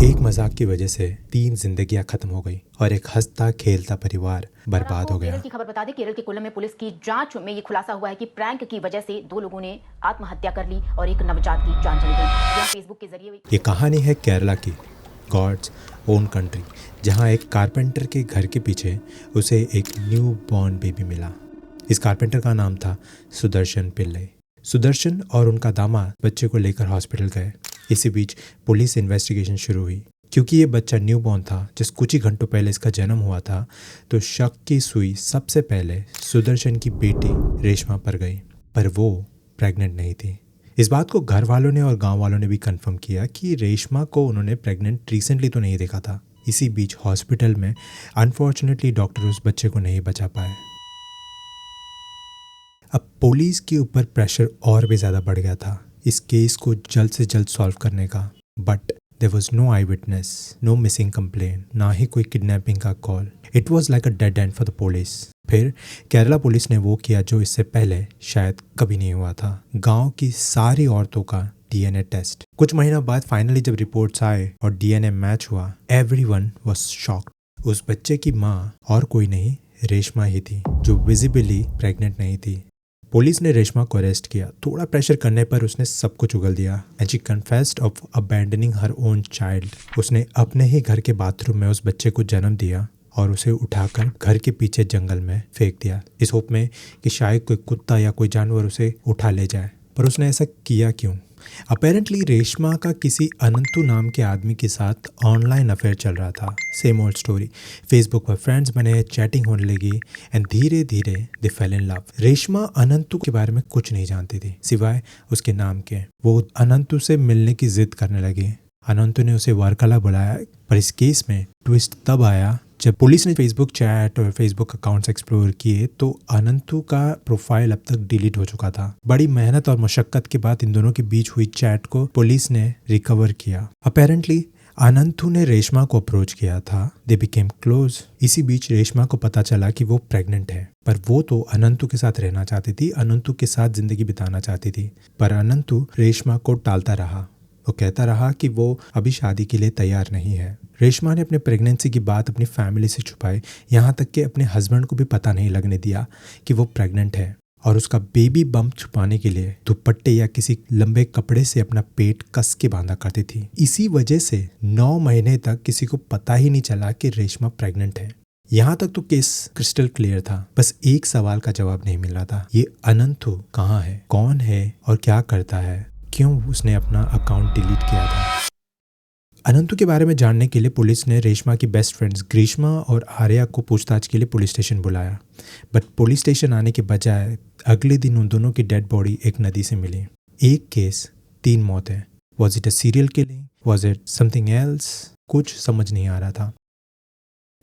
एक मजाक की वजह से 3 जिंदगियां खत्म हो गई और एक हंसता खेलता परिवार बर्बाद हो गया। केरल की खबर बता दें, केरल के कोल्लम में पुलिस की जांच में ये खुलासा हुआ है कि प्रैंक की वजह से 2 लोगों ने आत्महत्या कर ली और एक नवजात की जान चली गई। यह फेसबुक के जरिए ये कहानी है केरला की, गॉड्स ओन कंट्री, जहां एक कारपेंटर के घर के पीछे उसे एक न्यू बॉर्न बेबी मिला। इस कारपेंटर का नाम था सुदर्शन पिल्ले। सुदर्शन और उनका दामाद बच्चे को लेकर हॉस्पिटल गए। इसी बीच पुलिस इन्वेस्टिगेशन शुरू हुई। क्योंकि ये बच्चा न्यू बॉर्न था, जिस कुछ ही घंटों पहले इसका जन्म हुआ था, तो शक की सुई सबसे पहले सुदर्शन की बेटी रेशमा पर गई, पर वो प्रेग्नेंट नहीं थी। इस बात को घर वालों ने और गांव वालों ने भी कंफर्म किया कि रेशमा को उन्होंने प्रेग्नेंट रिसेंटली तो नहीं देखा था। इसी बीच हॉस्पिटल में अनफॉर्चुनेटली डॉक्टर उस बच्चे को नहीं बचा पाए। अब पुलिस के ऊपर प्रेशर और भी ज़्यादा बढ़ गया था इस केस को जल्द से जल्द सॉल्व करने का। But there was no eye witness, no missing complain, ना ही कोई किडनैपिंग का call. It was like a dead end for the police. फिर केरला पुलिस ने वो किया जो इससे पहले शायद कभी नहीं हुआ था। गांव की सारी औरतों का डीएनए टेस्ट। कुछ महीनों बाद फाइनली जब रिपोर्ट्स आए और डीएनए मैच हुआ, एवरीवन वाज शॉक्ड। उस बच्चे की माँ और कोई नहीं, रेशमा ही थी, जो विजिबली प्रेग्नेंट नहीं थी। पुलिस ने रेशमा को अरेस्ट किया। थोड़ा प्रेशर करने पर उसने सब कुछ उगल दिया and she confessed of abandoning her own child. उसने अपने ही घर के बाथरूम में उस बच्चे को जन्म दिया और उसे उठाकर घर के पीछे जंगल में फेंक दिया, इस होप में कि शायद कोई कुत्ता या कोई जानवर उसे उठा ले जाए। पर उसने ऐसा किया क्यों? अपेरेंटली रेशमा का किसी अनंतु नाम के आदमी के साथ ऑनलाइन अफेयर चल रहा था। Same old story. फेसबुक पर फ्रेंड्स बने, चैटिंग होने लगी एंड धीरे धीरे दे fail in love. Reshma Anantu के बारे में कुछ नहीं जानती थी सिवाय उसके नाम के। वो अनंतु से मिलने की जिद करने लगी। अनंतु ने उसे वर्कला बुलाया, पर इस केस में ट्विस्ट तब आया जब पुलिस ने फेसबुक चैट और फेसबुक अकाउंट्स एक्सप्लोर किए तो अनंतु का प्रोफाइल अब तक डिलीट हो चुका था। बड़ी मेहनत और मशक्कत के बाद इन दोनों के बीच हुई चैट को पुलिस ने रिकवर किया। अपेरेंटली अनंतु ने रेशमा को अप्रोच किया था। They became close. इसी बीच रेशमा को पता चला कि वो प्रेग्नेंट है, पर वो तो अनंतु के साथ रहना चाहती थी, अनंतु के साथ जिंदगी बिताना चाहती थी। पर अनंतु रेशमा को टालता रहा। वो कहता रहा कि वो अभी शादी के लिए तैयार नहीं है। रेशमा ने अपने प्रेगनेंसी की बात अपनी फैमिली से छुपाई, यहाँ तक कि अपने हस्बैंड को भी पता नहीं लगने दिया कि वो प्रेग्नेंट है, और उसका बेबी बम्प छुपाने के लिए दुपट्टे या किसी लंबे कपड़े से अपना पेट कस के बांधा करती थी। इसी वजह से 9 महीने तक किसी को पता ही नहीं चला कि रेशमा प्रेग्नेंट है। यहाँ तक तो केस क्रिस्टल क्लियर था, बस एक सवाल का जवाब नहीं मिल रहा था। ये अनंतु कहाँ है, कौन है और क्या करता है? क्यों उसने अपना अकाउंट डिलीट किया था? अनंतु के बारे में जानने के लिए पुलिस ने रेशमा की बेस्ट फ्रेंड्स ग्रीष्मा और आर्या को पूछताछ के लिए पुलिस स्टेशन बुलाया। बट पुलिस स्टेशन आने के बजाय अगले दिन उन दोनों की डेड बॉडी एक नदी से मिली। एक केस, 3 मौतें। Was it a serial killing? Was it something else? कुछ समझ नहीं आ रहा था।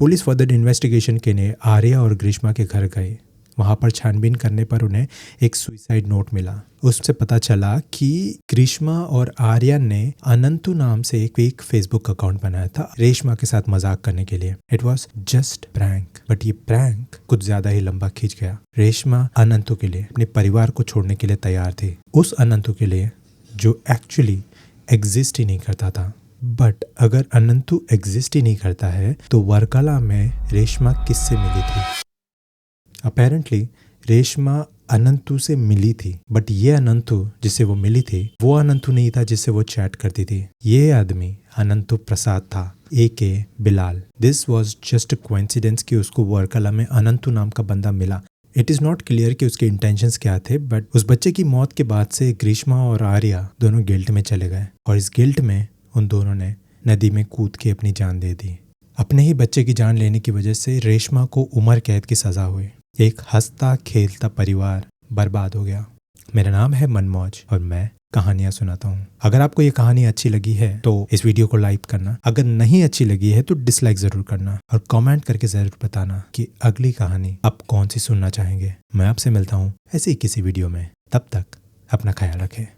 पुलिस फर्दर इन्वेस्टिगेशन के लिए आर्या और ग्रीष्मा के घर गए। वहाँ पर छानबीन करने पर उन्हें एक सुसाइड नोट मिला। उससे पता चला कि ग्रीष्मा और आर्या ने अनंतु नाम से एक फेक फेसबुक अकाउंट बनाया था रेशमा के साथ मजाक करने के लिए। It was just prank. But ये प्रैंक कुछ ज्यादा ही लंबा खींच गया। रेशमा अनंतु के लिए अपने परिवार को छोड़ने के लिए तैयार थी, उस अनंतु के लिए जो एक्चुअली एग्जिस्ट ही नहीं करता था। बट अगर अनंतु एग्जिस्ट ही नहीं करता है तो वर्कला में रेशमा किससे मिली थी? अपेरेंटली रेशमा अनंतु से मिली थी, बट ये अनंतु जिससे वो मिली थी वो अनंतु नहीं था जिससे वो चैट करती थी। ये आदमी अनंतु प्रसाद था, AK Bilal. This was just coincidence कि उसको वर्कला में अनंतु नाम का बंदा मिला। इट इज़ नॉट क्लियर कि उसके इंटेंशंस क्या थे, बट उस बच्चे की मौत के बाद से ग्रीष्मा और आर्या दोनों गिल्ट में चले गए और इस गिल्ट में उन दोनों ने नदी में कूद के अपनी जान दे दी। अपने ही बच्चे की जान लेने की वजह से रेशमा को उम्र कैद की सजा हुई। एक हंसता खेलता परिवार बर्बाद हो गया। मेरा नाम है मनमौज और मैं कहानियां सुनाता हूँ। अगर आपको ये कहानी अच्छी लगी है तो इस वीडियो को लाइक करना, अगर नहीं अच्छी लगी है तो डिसलाइक जरूर करना और कमेंट करके जरूर बताना कि अगली कहानी आप कौन सी सुनना चाहेंगे। मैं आपसे मिलता हूँ ऐसे ही किसी वीडियो में। तब तक अपना ख्याल रखें।